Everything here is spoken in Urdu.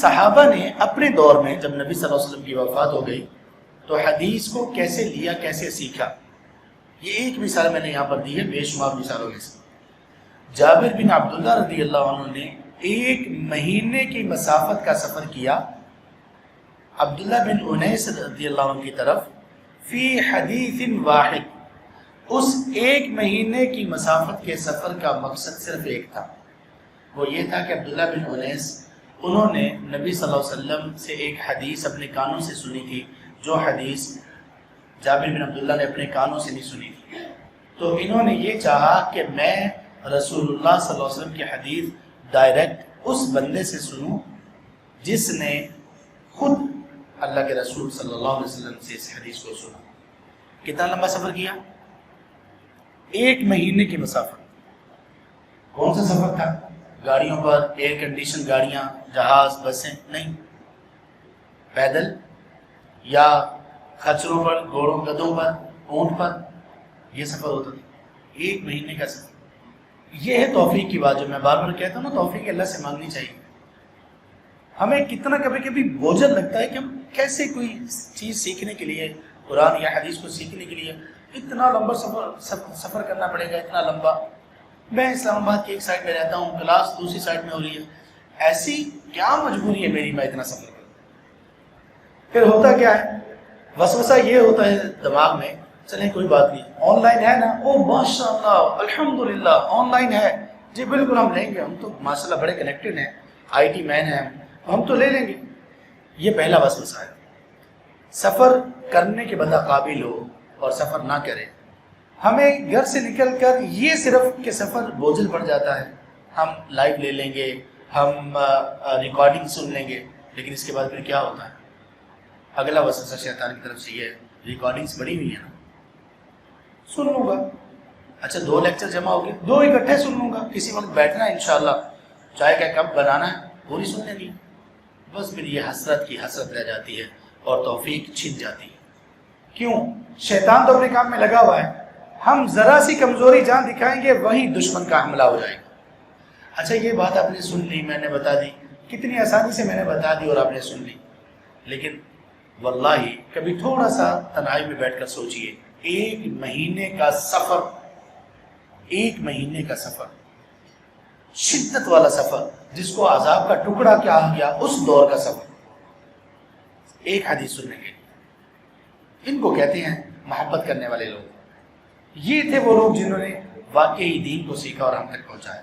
صحابہ نے اپنے دور میں جب نبی صلی اللہ علیہ وسلم کی وفات ہو گئی تو حدیث کو کیسے لیا، کیسے سیکھا، یہ ایک مثال میں نے یہاں پر دی ہے بے شمار مثالوں میں سے۔ جابر بن عبداللہ رضی اللہ عنہ نے 1 مہینے کی مسافت کا سفر کیا عبداللہ بن انیس رضی اللہ عنہ کی طرف فی حدیث واحد۔ اس 1 مہینے کی مسافت کے سفر کا مقصد صرف ایک تھا، وہ یہ تھا کہ عبداللہ بن انیس انہوں نے نبی صلی اللہ علیہ وسلم سے ایک حدیث اپنے کانوں سے سنی تھی، جو حدیث جابر بن عبداللہ نے اپنے کانوں سے نہیں سنی تھی۔ تو انہوں نے یہ چاہا کہ میں رسول اللہ صلی اللہ علیہ وسلم کی حدیث ڈائریکٹ اس بندے سے سنوں جس نے خود اللہ کے رسول صلی اللہ علیہ وسلم سے اس حدیث کو سنا۔ کتنا لمبا سفر کیا؟ 1 مہینے کی مسافت۔ کون سا سفر تھا؟ گاڑیوں پر، ایئر کنڈیشن گاڑیاں، جہاز، بسیں نہیں، پیدل یا خچروں پر، گھوڑوں، گدھوں پر، اونٹ پر یہ سفر ہوتا تھا۔ 1 مہینے کا سفر۔ یہ ہے توفیق کی بات، جو میں بار بار کہتا ہوں نا، توفیق اللہ سے مانگنی چاہیے۔ ہمیں کتنا کبھی کبھی بوجھل لگتا ہے کہ ہم کیسے کوئی چیز سیکھنے کے لیے، قرآن یا حدیث کو سیکھنے کے لیے اتنا لمبا سفر کرنا پڑے گا، اتنا لمبا۔ میں اسلام آباد کی ایک سائڈ میں رہتا ہوں، کلاس دوسری سائڈ میں ہو رہی ہے، ایسی کیا مجبوری ہے میری میں اتنا سفر کروں؟ پھر ہوتا کیا ہے، وسوسہ یہ ہوتا ہے دماغ میں، چلیں کوئی بات نہیں، آن لائن ہے نا، او ماشاء اللہ الحمدللہ آن لائن ہے، جی بالکل ہم لیں گے، ہم تو ماشاء اللہ بڑے کنیکٹڈ ہیں، آئی ٹی مین ہیں، ہم تو لے لیں گے۔ یہ پہلا وسوسہ ہے۔ سفر کرنے کے بندہ قابل ہو اور سفر نہ کرے، ہمیں گھر سے نکل کر یہ صرف کہ سفر بوجھل پڑ جاتا ہے، ہم لائیو لے لیں گے، ہم ریکارڈنگ سن لیں گے، لیکن اس کے بعد پھر کیا ہوتا ہے؟ اگلا وسوسہ شیطان کی طرف سے یہ ہے، ریکارڈنگز بڑی ہوئی ہیں نا، سن لوں گا، اچھا 2 لیکچر جمع ہو گئے، 2 اکٹھے سن لوں گا، کسی وقت بیٹھنا ہے انشاءاللہ، چائے کا کپ بنانا ہے، پوری سن لیں گی، بس پھر یہ حسرت کی حسرت رہ جاتی ہے اور توفیق چھن جاتی ہے۔ کیوں؟ شیطان تو اپنے کام میں لگا ہوا ہے، ہم ذرا سی کمزوری جہاں دکھائیں گے وہیں دشمن کا حملہ ہو جائے گا۔ اچھا یہ بات آپ نے سن لی، میں نے بتا دی، کتنی آسانی سے میں نے بتا دی اور آپ نے سن لی، لیکن واللہ کبھی تھوڑا سا تنہائی میں بیٹھ کر سوچئے، 1 مہینے کا سفر، 1 مہینے کا سفر، شدت والا سفر، جس کو عذاب کا ٹکڑا کیا گیا، اس دور کا سفر، ایک حدیث سننے کے لیے۔ ان کو کہتے ہیں محبت کرنے والے لوگ۔ یہ تھے وہ لوگ جنہوں نے واقعی دین کو سیکھا اور ہم تک پہنچایا۔